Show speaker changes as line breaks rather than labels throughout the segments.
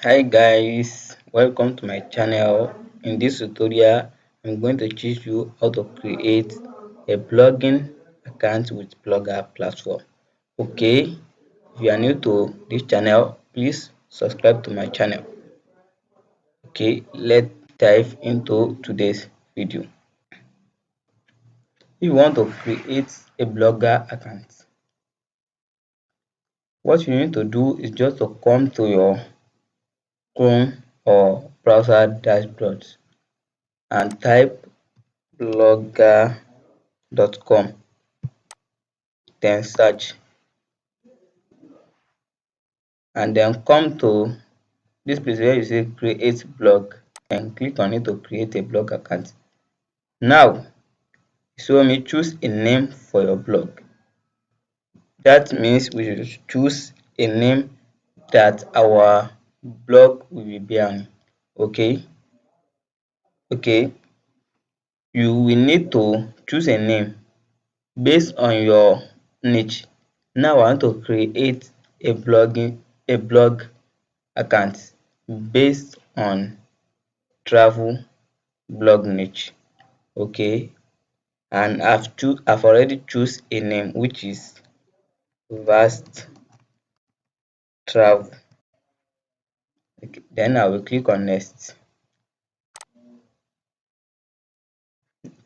Hi guys, welcome to my channel. In this tutorial, I'm going to teach you how to create a blogging account with Blogger platform. Okay, if you are new to this channel, please subscribe to my channel. Okay, let's dive into today's video. If you want to create a Blogger account, what you need to do is just to come to your Chrome or browser dashboard and type blogger.com, then search, and then come to this place where you say create blog, and click on it to create a blog account. Now show me choose a name for your blog. That means we should choose a name that our blog will be bearing. Okay, you will need to choose a name based on your niche. Now I want to create a blog account based on travel blog niche. Okay, and I've already choose a name which is vast travel. Okay, then I will click on next.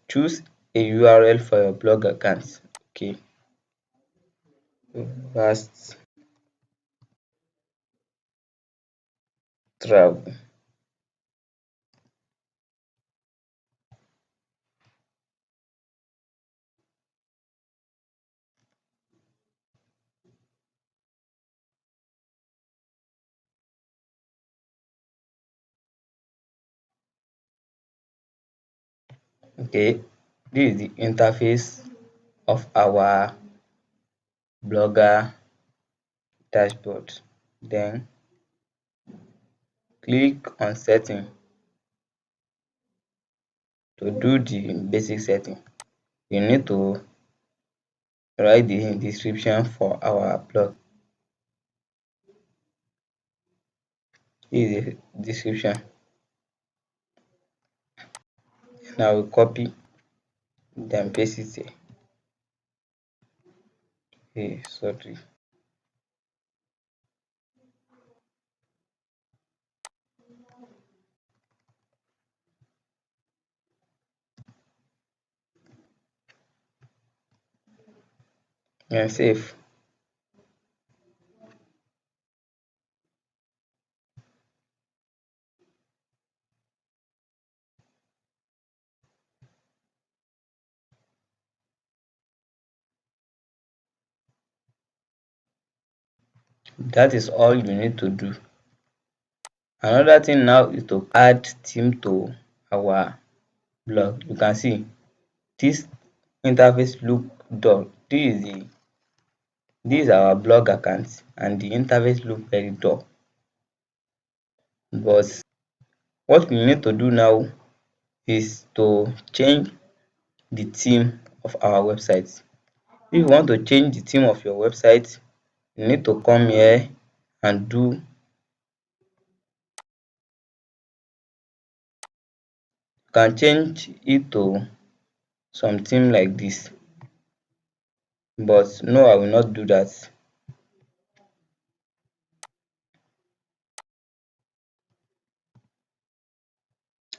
Choose a URL for your blog account. Okay, vast travel. Okay, this is the interface of our blogger dashboard. Then click on setting to do the basic setting. You need to write the description for our blog. This is the description. Now we copy, then paste it here. Hey, sorry. And save. That is all you need to do. Another thing now is to add theme to our blog. You can see this interface look dull. This is our blog account and the interface look very dull. But what we need to do now is to change the theme of our website. If you want to change the theme of your website, you need to come here and you can change it to something like this. But no, I will not do that.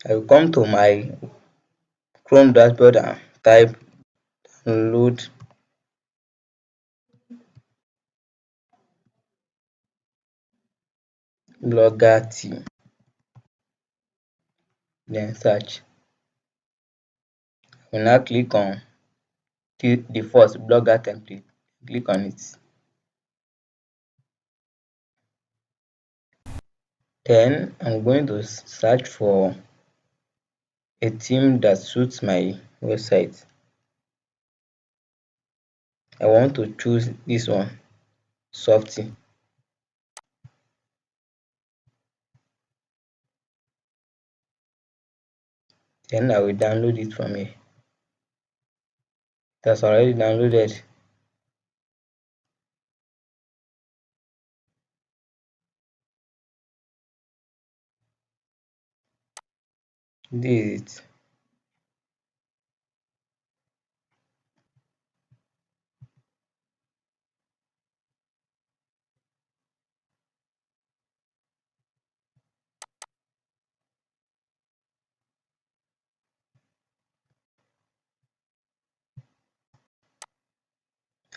I will come to my Chrome dashboard and type download blogger theme, then search. I will now click on the first blogger template. Click on it. Then I'm going to search for a theme that suits my website. I want to choose this one, Softy. Then I will download it from here. That's already downloaded. This is it.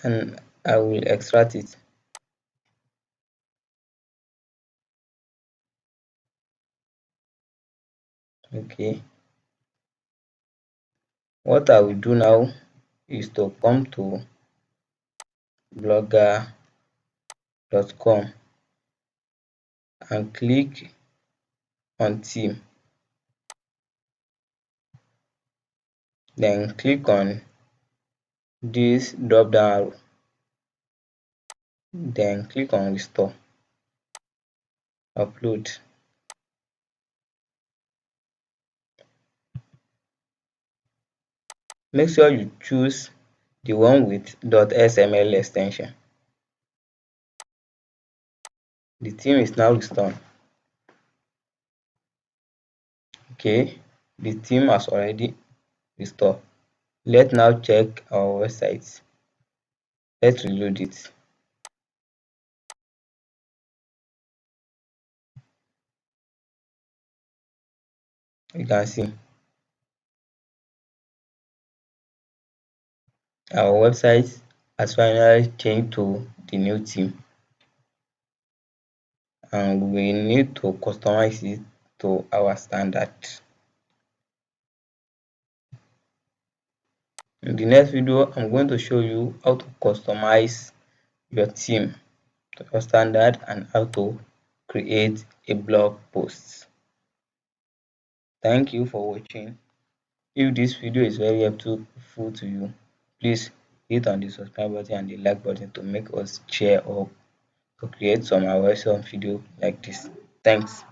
And I will extract it. Okay. What I will do now is to come to blogger.com and click on theme. Then click on this drop down arrow. Then click on restore. Upload. Make sure you choose the one with .xml extension. The theme is now restored. Okay, the theme has already restored. Let's now check our website. Let's reload it. You can see our website has finally changed to the new theme, and we need to customize it to our standard. In the next video, I'm going to show you how to customize your theme to your standard and how to create a blog post. Thank you for watching. If this video is very helpful to you, please hit on the subscribe button and the like button to make us cheer up to create some awesome video like this. Thanks.